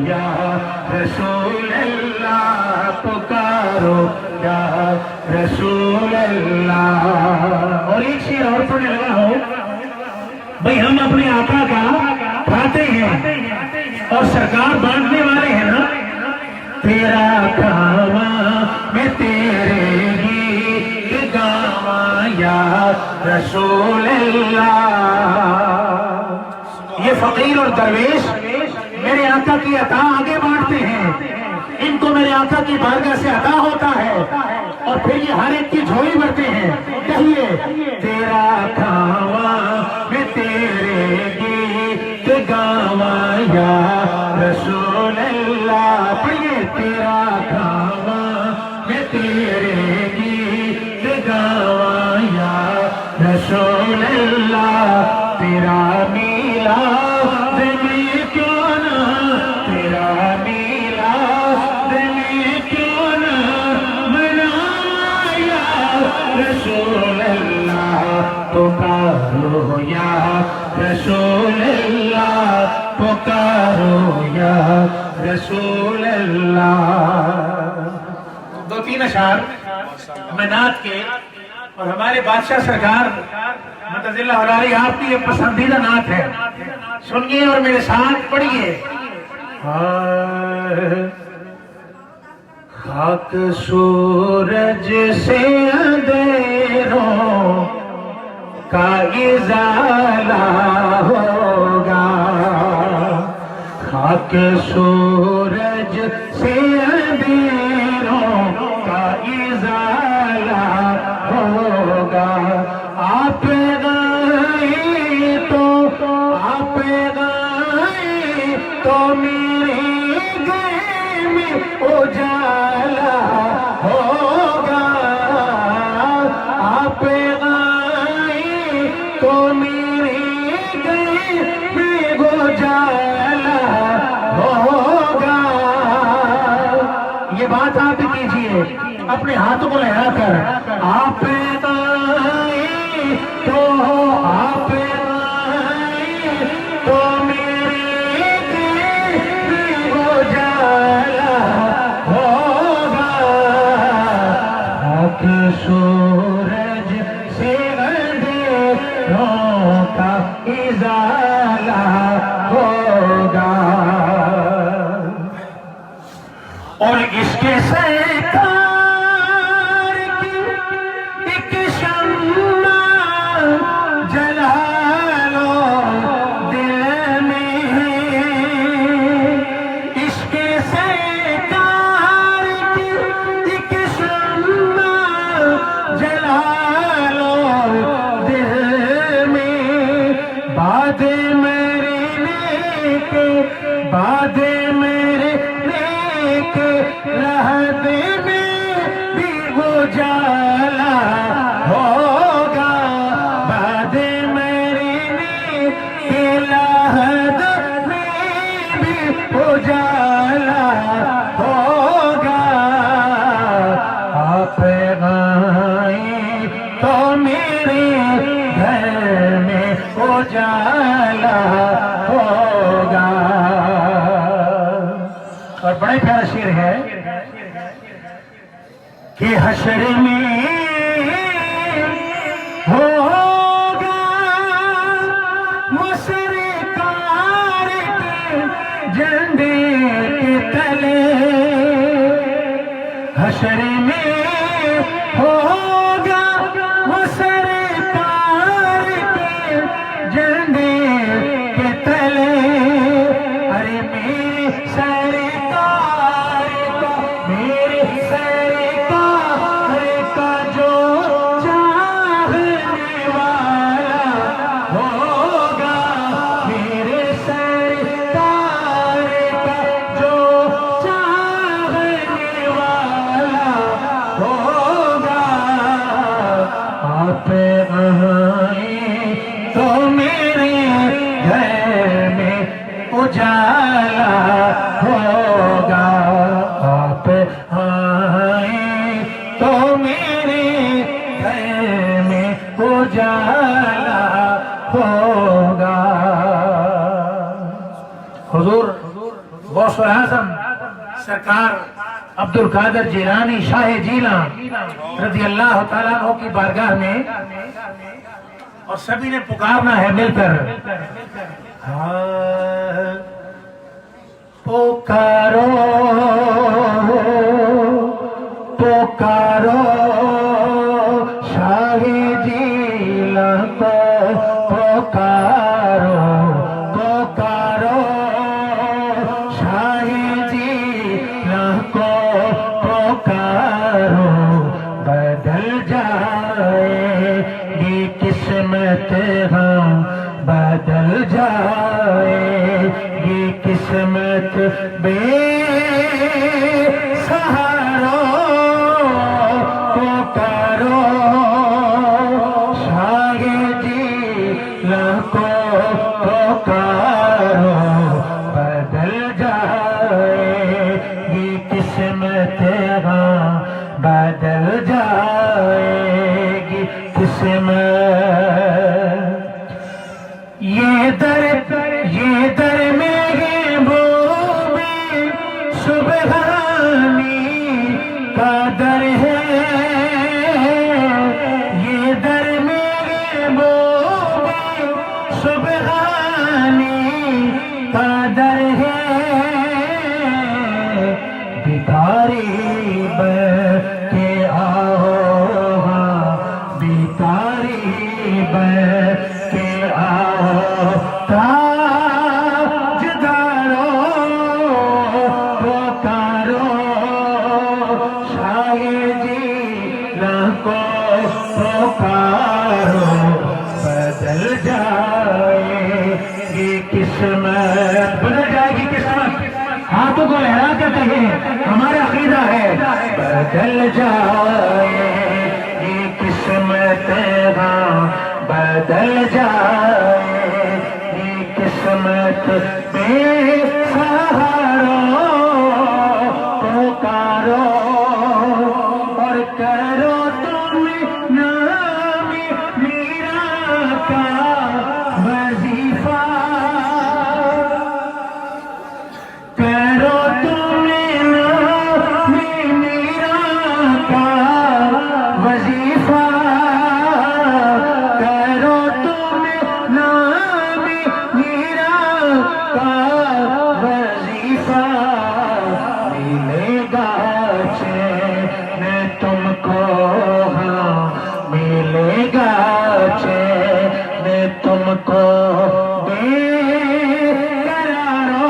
یا رسول اللہ پکارو یا رسول اللہ. اور ایک شعر اور پڑھنے لگا ہو بھئی ہم اپنے آقا کا کھاتے ہیں اور سرکار بانٹنے والے ہیں نا. تیرا کھاواں میں تیرے گیت گاواں یا رسول اللہ. یہ فقیر اور درویش میرے آقا کی عطا آگے بانٹتے ہیں. ان کو میرے آقا کی بارگاہ سے عطا ہوتا ہے اور پھر یہ ہر ایک کی جھولی بھرتے ہیں. کہیے تیرا کھاواں میں تیرے گیت گاواں یا رسول اللہ. پڑھیے تیرا کھاواں میں تیرے گیت گاواں یا رسول اللہ. تیرا میلاد میں کیوں نہ تیرا میلاد میں کیوں نہ منایا رسول اللہ. پکارو یا رسول اللہ پکارو یا رسول اللہ. دو تین اشعار منات کے اور ہمارے بادشاہ سرکار مدد اللہ علیہ آپ کی یہ پسندیدہ نعت ہے. سنیے اور میرے ساتھ پڑھیے. خاک سورج سے اندھیروں کا ازالہ ہوگا. خاک سورج سے اندھیروں کا ازالہ ہوگا. آپ گئے تو میرے گھر میں اجالا ہوگا. آپ گئے تو میرے گھر میں اجالا ہوگا. یہ بات آپ کیجئے اپنے ہاتھوں کو لہرا کر. آپ تو آپ تو میرے دل اجالا ہوگا. خاک سورج سے اندھیروں کا ازالہ ہوگا. اور اس کے سرکار بعد میرے نیک لہدے میں بھی اجالا ہوگا. بعد میرے نیک لہد میں بھی اجالا ہوگا. آپ آئیں تو میرے گھر میں اجالا ہوگا. اور بڑا پیارا شعر ہے کہ حشر میں ہوگا وہ سرکار کے جھنڈے کے تلے. حشر میں ہوگا وہ سرکار کے جھنڈے کے تلے. ارے میرے سرکار کا میرے سرکار کا جو چاہنے والا ہوگا. میرے سرکار کا جو چاہنے والا ہوگا. آپ آئیں تو میرے گھر میں اجالا ہوگا. آپ آئیں تو میرے گھر میں اجالا ہوگا. حضور غوث العظم سرکار عبد القادر جیلانی شاہ جیلان رضی اللہ تعالیٰ عنہ کی بارگاہ میں، اور سبھی نے پکارنا ہے مل کر، پکارو پکارو شاہ جیلان کو، پکارو پکارو شاہ جیلان کو، پکارو بدل جائے گی قسمت، ہاں بدل جائے گی قسمت، بے سہارو پکارو شاہ جیلان کو، پکارو بدل جائے گی قسمت، ہاں بدل جائے گی قسمت۔ یہ در میں محبوب سبحانی کا در ہے، یہ در میں محبوب سبحانی کا در ہے، بیداری بن کے آؤ، ہاں بیداری بن کے آؤ، تاجدارو پکارو شاہ جیلان کو، پکارو بدل جائے گی قسمت، بدل جائے گی قسمت، ہاتھوں کو لہرا کے کہیں ہمارا عقیدہ ہے، بدل جائے گی قسمت، ہاں بدل جائے گی قسمت، بے سہارو پکارو اور کرو تم نام میرا کا وظیفہ، کرو تم نام میرا کا وظیفہ، کرو تم نام میرا کا وظیفہ، ملے گا چین تم کو، ہاں ملے گا چین تم کو، بے قرارو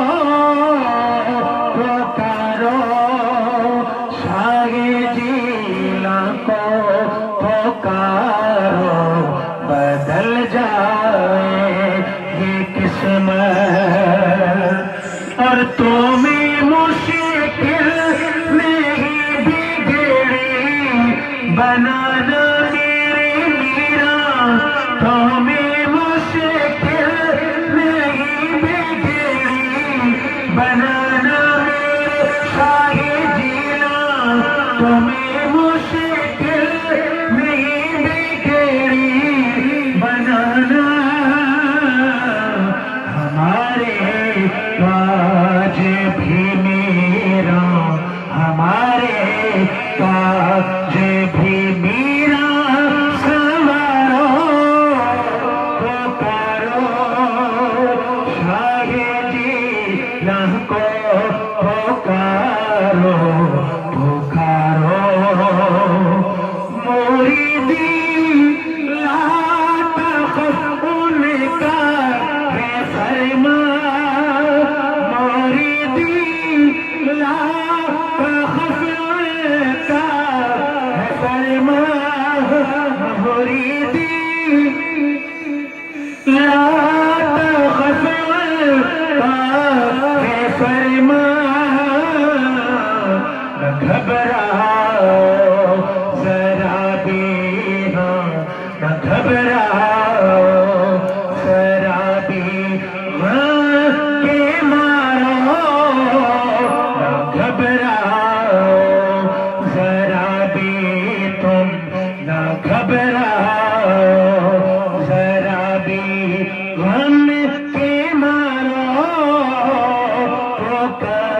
پکارو شاہ جیلان کو، پکارو بدل جائے گی قسمت، اور تمہیں مشکل نہیں بگڑی بنانا میرے میرا، تمہیں مشکل نہیں بگڑی بنانا میرے شاہ جیلان، تمہیں مشکل نہیں بگڑی بنانا، ہمارے تاج بھی میرا، ہمارے تاج بھی میرا، سنوارو پکارو شاہ جیلان کو، پکارو پکارو مریدی لا تخف ان کا ہے فرمان، مریدی لا تخف ان کا ہے فرمان، مریدی لا تخف ان کا ہے فرمان، نہ گھبراؤ ذرا بھی،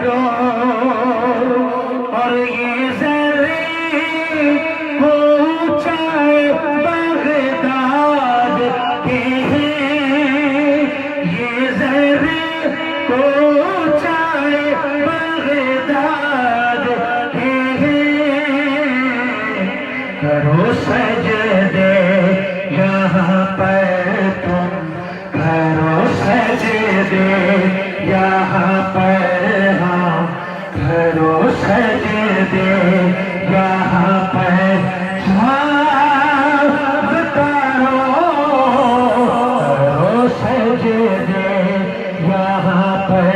کرو اور یہ زرے اونچائے بغداد کے ہیں، یہ زرے اونچائے بغداد کے ہیں، کرو سجدے یہاں پر تم، کرو سجدے یہاں پر ہم، کرو سجدے یہاں پر چاند کرو، کرو سجدے یہاں پر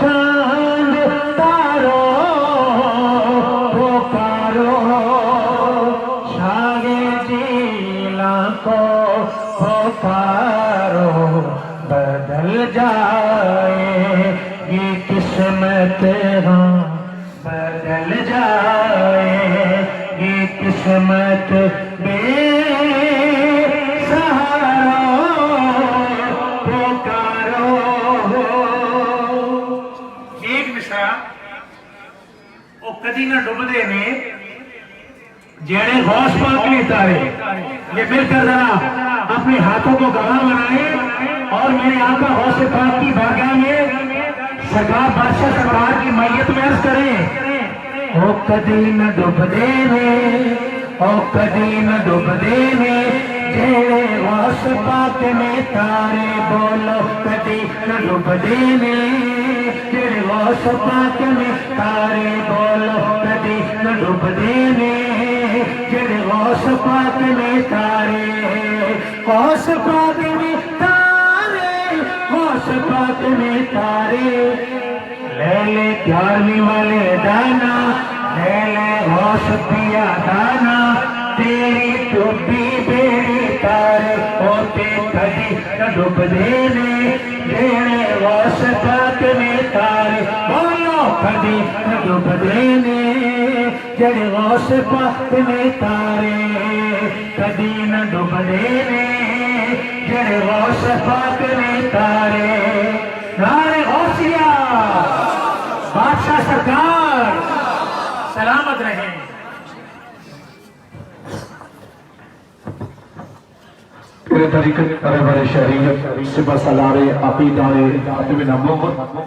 چاند تارو، پکارو شاہ جیلان کو پکارو، بدل جائے یہ قسمت ہاں، بدل جائے یہ قسمت بے سہارا، پکارو۔ ایک مصرع وہ کدی نہ ڈبدے نے جڑے غوث پاک نے تارے، یہ مل کر ذرا اپنے ہاتھوں کو گواہ بنائے اور میرے آقا غوث پاک کی بارگاہ میں سرکار بادشاہ سرکار کی میت میں عرض کریں، او کدی نہ ڈبدے نے، او کدی نہ ڈبدے نے جڑے غوث پاک میں تارے، بولو کدی نہ ڈبدے نے جڑے غوث پاک میں تارے، بولو کدی نہ ڈبدے نے جڑے غوث پاک میں تارے، غوث پاک میں تارے، غوث پاک میں تارے، لے لے 11ویں والے دانا، لے لے غوث پیا دانا، تیری ٹوپی بیڑی تارے، ہوتے کدی نہ ڈبدے نے جڑے غوث پاک میں تارے، بولو کدی نہ ڈبدے نے جڑے غوث پاک میں تارے، کدی نہ ڈبدے نے جڑے غوث پاک میں تارے، نعرہ غوثیہ، بادشاہ سرکار سلامت رہیں۔ پورے طریقت رہبر شریعت سپہ سالار عقیدہ خاتم نبوت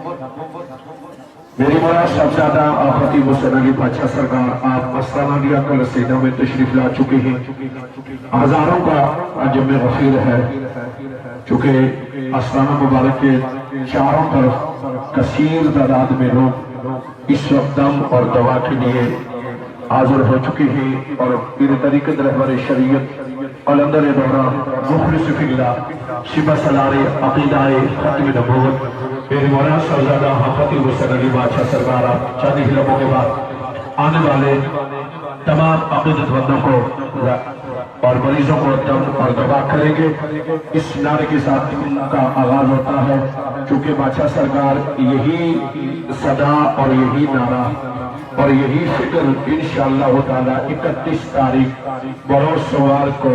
میری مولا صاحبزادہ خطیب حسین علی بادشاہ سرکار آپ استانہ دیا کل سینہ میں تشریف لا چکے ہیں، ہزاروں کا جمع غفیر ہے، چونکہ استانہ مبارک کے چاروں طرف کثیر تعداد میں لوگ اس وقت دم اور دوا کے لیے حاضر ہو چکے ہیں، اور پیر طریقت رہبر شریعت علندر دورہ مخلص فی اللہ شبہ سالار عقیدہ ختم نبوت میری مولا صاحبزادہ خطیب حسین علی بادشاہ سرکار آپ چند ہی لمحوں کے بعد آنے والے تمام عقیدت مندوں کو اور مریضوں کو دم اور دوا کریں گے۔ اس نعرے کے ساتھ کا آغاز ہوتا ہے، چونکہ بادشاہ سرکار یہی صدا اور یہی نعرہ اور یہی فکر انشاءاللہ تعالی 31 تاریخ بروز سوار کو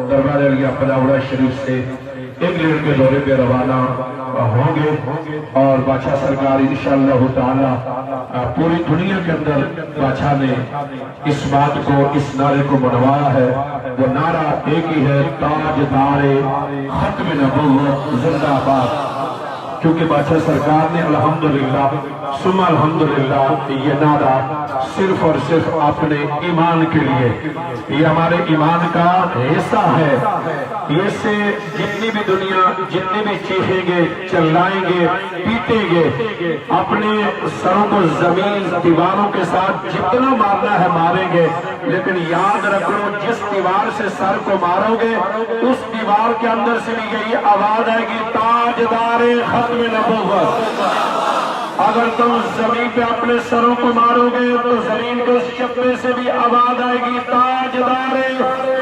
دربار علیہ پلاوڑہ شریف سے انگلینڈ کے دورے پہ روانہ ہوں گے، اور بادشاہ سرکار انشاءاللہ تعالی پوری دنیا کے اندر بادشاہ نے اس بات کو، اس نعرے کو منوایا ہے، وہ نعرہ ایک ہی ہے، تاجدار ختم نبوت زندہ آباد، کیونکہ بادشاہ سرکار نے الحمدللہ ثم الحمدللہ یہ نعرہ صرف اور صرف اپنے ایمان کے لیے، یہ ہمارے ایمان کا حصہ ہے، یہ سے جتنی بھی دنیا جتنی بھی چیخیں گے، چلائیں گے، پیٹیں گے، اپنے سروں کو زمین دیواروں کے ساتھ جتنا مارنا ہے ماریں گے، لیکن یاد رکھو جس دیوار سے سر کو مارو گے اس دیوار کے اندر سے بھی یہی آواز آئے گی، تاجدار ختم نبوت۔ اگر تم زمین پہ اپنے سروں کو مارو گے تو زمین کے اس چپے سے بھی آواز آئے گی، تاجدار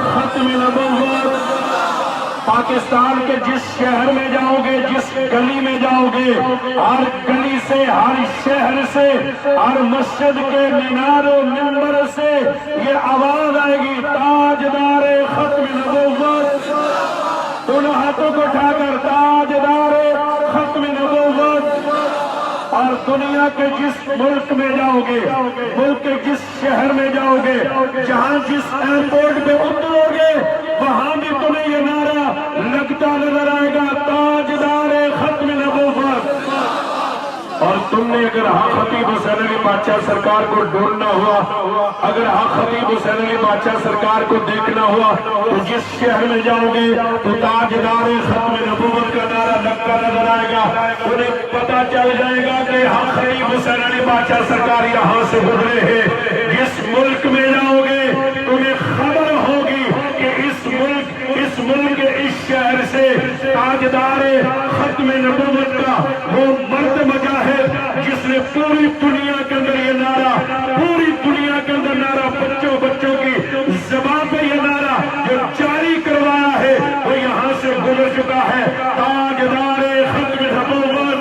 ختم نبوت۔ پاکستان کے جس شہر میں جاؤ گے، جس گلی میں جاؤ گے، ہر گلی سے، ہر شہر سے، ہر مسجد کے مینار و منبر سے یہ آواز آئے گی، تاجدار ختم نبوت۔ دونوں ہاتھوں کو اٹھا کر تاجدار ختم نبوت، اور دنیا کے جس ملک میں جاؤ گے، ملک کے جس شہر میں جاؤ گے، جہاں جس ایئرپورٹ پہ اترو گے، وہاں بھی تمہیں یہ نعرہ لگتا نظر آئے گا، تاجدار ختم نبوت۔ اور تم نے اگر خطیب حسین علی بادشاہ سرکار کو ڈھونڈنا ہوا، اگر خطیب حسین علی بادشاہ سرکار کو دیکھنا ہوا، تو جس شہر میں جاؤ گے تو تاجدار ختم نبوت کا نعرہ لگتا نظر آئے گا۔ انہیں پتا چل جائے گا کہ خطیب حسین علی بادشاہ سرکار یہاں سے گزرے ہیں۔ جس ملک میں جاؤ گے تمہیں خبر ہوگی کہ اس ملک اس شہر سے تاجدار ختم نبوت کا وہ مرد مجاہد جس نے پوری دنیا کے اندر یہ نعرہ، پوری دنیا کے اندر نعرہ بچوں کی زبان پہ یہ نعرہ جو جاری کروایا ہے، وہ یہاں سے گزر چکا ہے، تاجدار ختم نبوت۔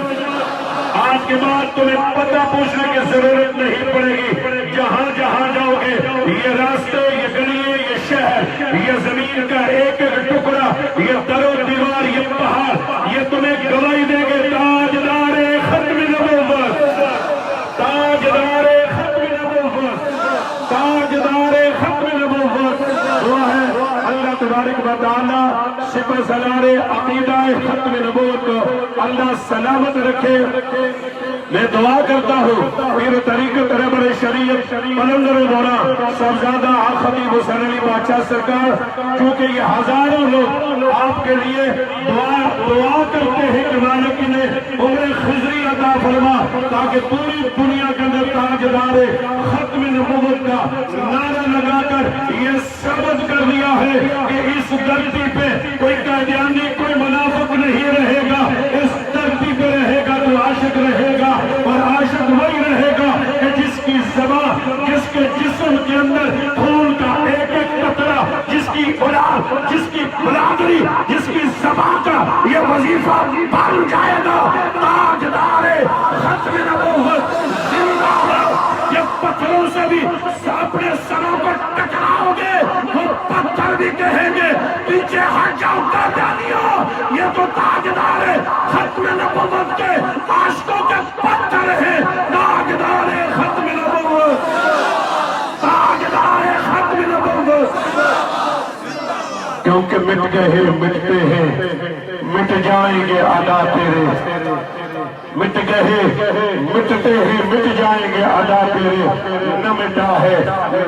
آج کے بعد تمہیں پتہ پوچھنے کی ضرورت نہیں پڑے گی، جہاں جہاں جاؤ گے یہ راستے، یہ گلیاں، یہ شہر، یہ زمین کا ایک ایک ٹکڑا، یہ در و دیوار، یہ پہاڑ، یہ تمہیں گواہی دے گے، تاجدار ختم نبوت، تاجدار ختم نبوت، تاجدار ختم نبوت۔ دعا ہے اللہ تبارک و تعالی سپہ سالار عقیدہ ختم نبوت کو اللہ سلامت رکھے۔ میں دعا کرتا ہوں پیر طریقت رہبر شریعت قلندر دورہ صاحبزادہ خطیب حسین علی بادشاہ سرکار، کیونکہ یہ ہزاروں لوگ آپ کے لیے دعا کرتے ہیں کہ مالک نے عمر خضری عطا فرما، تاکہ پوری دنیا کے اندر تاجدار ختم نبوت کا نعرہ لگا کر یہ ثابت کر دیا ہے کہ اس دھرتی پہ کوئی قادیانی، کوئی منافق نہیں رہے گا، اس دھرتی پہ رہے گا تو عاشق رہے گا، اور عاشق وہی رہے گا کہ جس کی زبان، جس کے جسم کے اندر خون کا ایک ایک قطرہ، جس کی اولاد، جس کی برادری، جس کی زبان کا یہ وظیفہ بن جائے گا، تاجدار ختم نبوت زندہ ہے۔ یہ پتھروں سے بھی اپنے سروں کو ٹکراؤ گے، وہ پتھر بھی کہیں گے پیچھے ہٹ جاؤ قادیانیوں، یہ تو تاجدار ختم نبوت کے عاشقوں کے پتھر ہیں، تاجدار ختم نبوت، تاجدار ختم نبوت۔ کیونکہ مٹ گئے مٹتے ہیں، مٹ جائیں گے ادا تیرے، مٹ گئے مٹتے ہیں، مٹ جائیں گے ادا تیرے، نہ مٹا ہے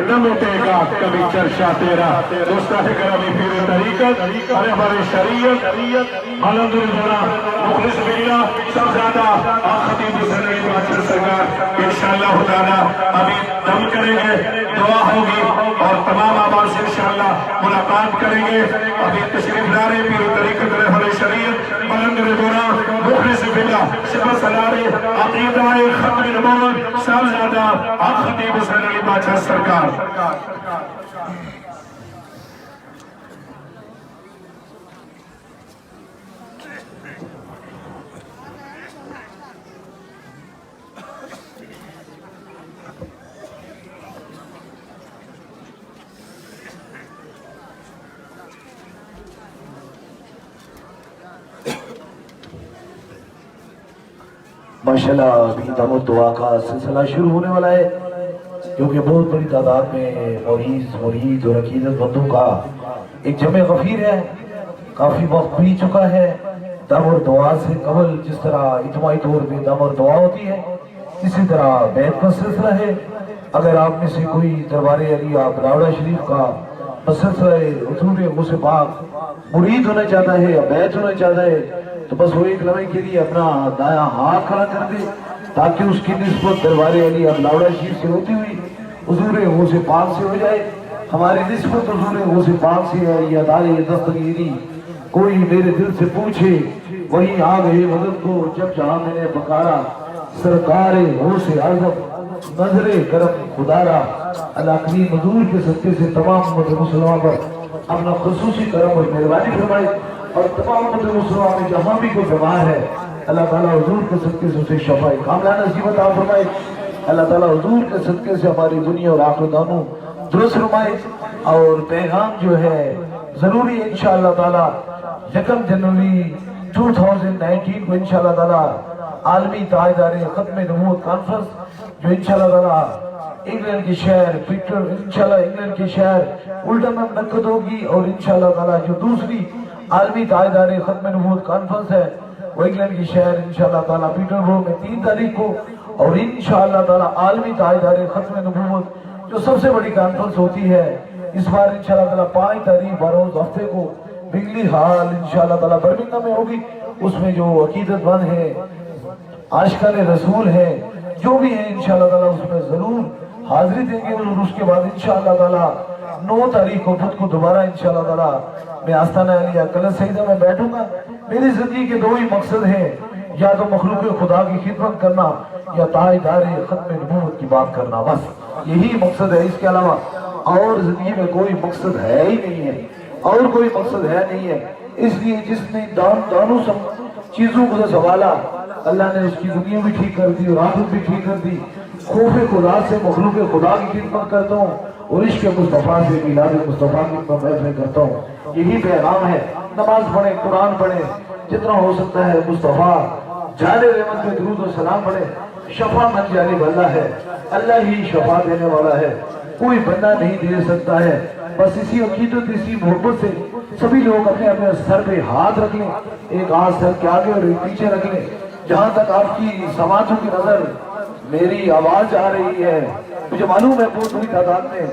نہ مٹے گا کبھی چرچا تیرا۔ دوستان گرامی پیر طریقت رہبر شریعت الحمدللہ مخلص باللہ صاحبزادہ خطیب حسین علی بادشاہ سرکار انشاءاللہ تعالی ابھی دم کریں گے، دعا ہوگی اور تمام آباد سے انشاءاللہ ملاقات کریں گے۔ ابھی تشریف لارے پیر طریقت رہبر شریعت الحمدللہ مخلص باللہ سپہ سالار عقیدہ ختم نبوت صاحبزادہ خطیب حسین علی بادشاہ سرکار۔ ماشاءاللہ ابھی دم و دعا کا سلسلہ شروع ہونے والا ہے، کیونکہ بہت بڑی تعداد میں مرید اور عقیدت مندوں کا ایک جمع غفیر ہے، کافی وقت بھی چکا ہے۔ دم اور دعا سے قبل جس طرح اجتماعی طور پہ دم اور دعا ہوتی ہے، اسی طرح بیعت کا سلسلہ ہے۔ اگر آپ میں سے کوئی دربار علی بلاوڑہ شریف کا سلسلہ حضور غوث پاک مرید ہونا چاہتا ہے یا بیعت ہونا چاہتا ہے تو بس وہ ایک لمحے کے لیے اپنا دایاں ہاتھ کھڑا کر دے، تاکہ اس کی نسبت دربار علی بلاوڑہ شریف سے ہوتی ہوئی حضور غوث پاک سے ہو جائے۔ ہماری نسبت حضور غوث پاک سے ہے، یہ ادارے دستگیری کوئی میرے دل سے پوچھے وہیں آ گئے مدد کو، جب جہاں میں نے پکارا سرکار غوث اعظم نظر کرم خدارا۔ اللہ کریم حضور کے صدقے سے تمام امت مسلمان پر اپنا خصوصی کرم اور مہربانی فرمائے، اور تمام امت مسلمان میں جہاں بھی کوئی بیمار ہے اللہ تعالیٰ حضور کے صدقے سے اسے شفاء کاملہ نصیب عطا فرمائے۔ اللہ تعالیٰ حضور کے صدقے سے ہماری دنیا اور آخرت دونوں درست فرمائے۔ اور پیغام جو ہے ضروری ہے انشاءاللہ تعالیٰ 1 جنوری 2019 کو انشاءاللہ تعالیٰ عالمی تاجدار ختم نبوت کانفرنس جو انشاءاللہ تعالی انگلینڈ کی شہر پیٹر انشاءاللہ انگلینڈ کی شہر اولڈن میں منعقد ہوگی، اور انشاءاللہ تعالی جو دوسری عالمی تاجدار ختم نبوت کانفرنس ہے وہ انگلینڈ کی شہر انشاءاللہ تعالی پیٹر برو میں 3 تاریخ کو، اور انشاءاللہ تعالی عالمی تاجدار ختم نبوت جو سب سے بڑی کانفرنس ہوتی ہے اس بار انشاءاللہ تعالی 5 تاریخ بروز ہفتے کو بنگلی ہال انشاءاللہ تعالی برمنگھم میں ہوگی۔ اس میں جو عقیدت مند ہیں، عاشقان رسول ہیں، جو بھی ہیں انشاءاللہ تعالی اس میں ضرور حاضری دیں گے، اور اس کے بعد انشاءاللہ تعالی 9 تاریخ کو بدھ کو دوبارہ انشاءاللہ تعالی میں آستانہ علیہ کلس سیدہ میں بیٹھوں گا۔ میری زندگی کے 2 ہی مقصد ہیں، یا تو مخلوق خدا کی خدمت کرنا یا تاجدار ختم نبوت کی بات کرنا، بس یہی مقصد ہے، اس کے علاوہ اور زندگی میں کوئی مقصد ہے ہی نہیں ہے، اور کوئی مقصد ہے نہیں ہے۔ اس لیے جس نے دونوں چیزوں کو سنبھالا اللہ نے اس کی دنیا بھی ٹھیک کر دی اور آخرت بھی ٹھیک کر دی۔ خوف خدا سے مخلوق خدا کی خدمت کرتا ہوں اور عشق مصطفیٰ سے میلاد مصطفیٰ کی محفل کرتا ہوں، یہی پیغام ہے۔ نماز پڑھیں، قرآن پڑھیں، جتنا ہو سکتا ہے مصطفیٰ جان رحمت میں درود و سلام پڑھیں۔ شفا من جانب اللہ ہے، اللہ ہی شفا دینے والا ہے، کوئی بندہ نہیں دے سکتا ہے۔ بس اسی عقیدت اسی محبت سے سبھی لوگ اپنے اپنے سر پہ ہاتھ رکھ لیں، ایک ہاتھ سر کے آگے اور ایک پیچھے رکھ لیں۔ جہاں تک آپ کی سماعتوں کی نظر میری آواز آ رہی ہے، مجھے معلوم ہے بہت بڑی تعداد میں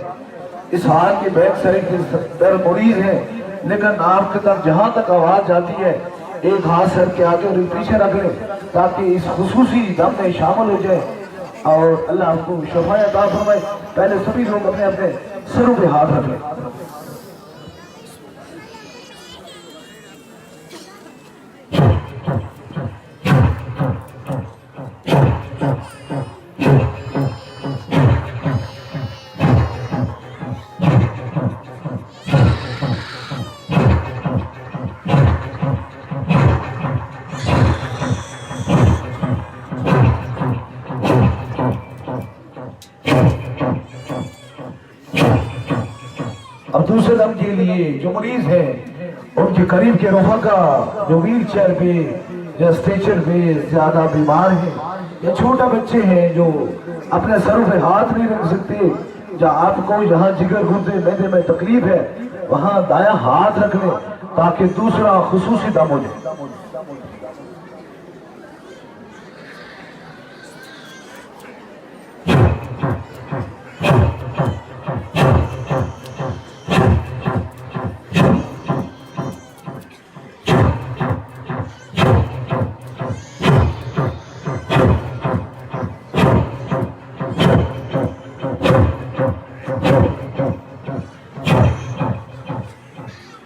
اس حال کے بیک سائڈ کے در مریض ہیں، لیکن آپ کے تک جہاں تک آواز جاتی ہے ایک ہاتھ سر کے آگے اور ایک پیچھے رکھ لیں تاکہ اس خصوصی دم میں شامل ہو جائے اور اللہ آپ کو شفا عطا فرمائے۔ پہلے سبھی لوگ اپنے اپنے سروں پہ ہاتھ رکھ لیں۔ اب دوسرے دم کے لیے جو مریض ہیں ان کے قریب کے رفقا جو ویل چیئر پہ یا اسٹریچر پہ زیادہ بیمار ہیں یا چھوٹا بچے ہیں جو اپنے سروں پہ ہاتھ نہیں رکھ سکتے، یا آپ کو یہاں جگر گردے میدے میں تکلیف ہے وہاں دایاں ہاتھ رکھ لیں تاکہ دوسرا خصوصی دم ہو جائے۔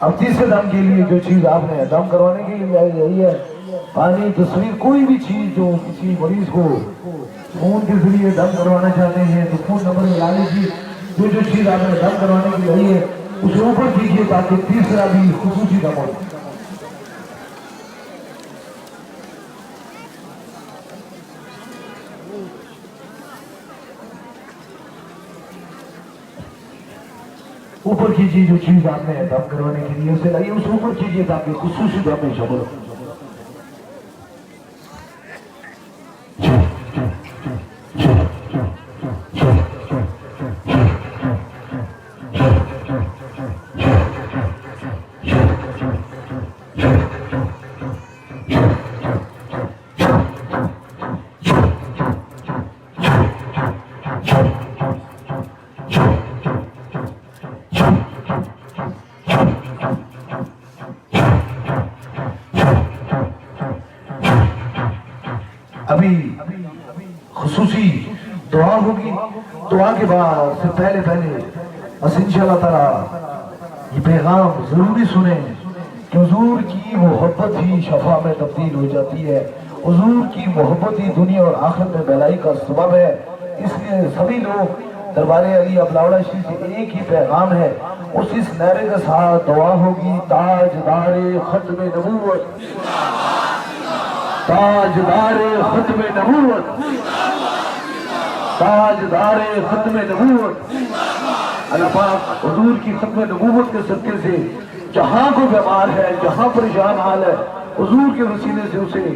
اب تیسرے دم کے لیے جو چیز آپ نے دم کروانے کے لیے یہی ہے پانی، تصویر، کوئی بھی چیز جو کسی مریض کو فون کے ذریعے دم کروانا چاہتے ہیں تو فون نمبر میں لا لیجیے، جو چیز آپ نے دم کروانے کی یہی ہے اسے اوپر کیجیے تاکہ تیسرا بھی خصوصی دم ہو۔ اوپر کیجیے جو چیز آپ نے دم کروانے کے لیے اسے لائیے، اسے اوپر کیجیے تاکہ خصوصی دم میں شامل ہو۔ ابھی خصوصی دعا ہوگی، دعا کے بعد سے پہلے بس انشاءاللہ تعالی یہ پیغام ضروری سنیں کہ حضور کی محبت ہی شفا میں تبدیل ہو جاتی ہے، حضور کی محبت ہی دنیا اور آخرت میں بھلائی کا سبب ہے۔ اس لیے سبھی لوگ دربار علی ابلاوڑا شریف سے ایک ہی پیغام ہے، اس نعرے کے ساتھ دعا ہوگی، تاجدار ختم نبوت، تاجدار ختم نبوت، تاجدار ختم نبوت۔ اللہ پاک حضور کی ختم نبوت کے صدقے سے جہاں کو بیمار ہے، جہاں پریشان حال ہے، حضور کے وسیلے سے اسے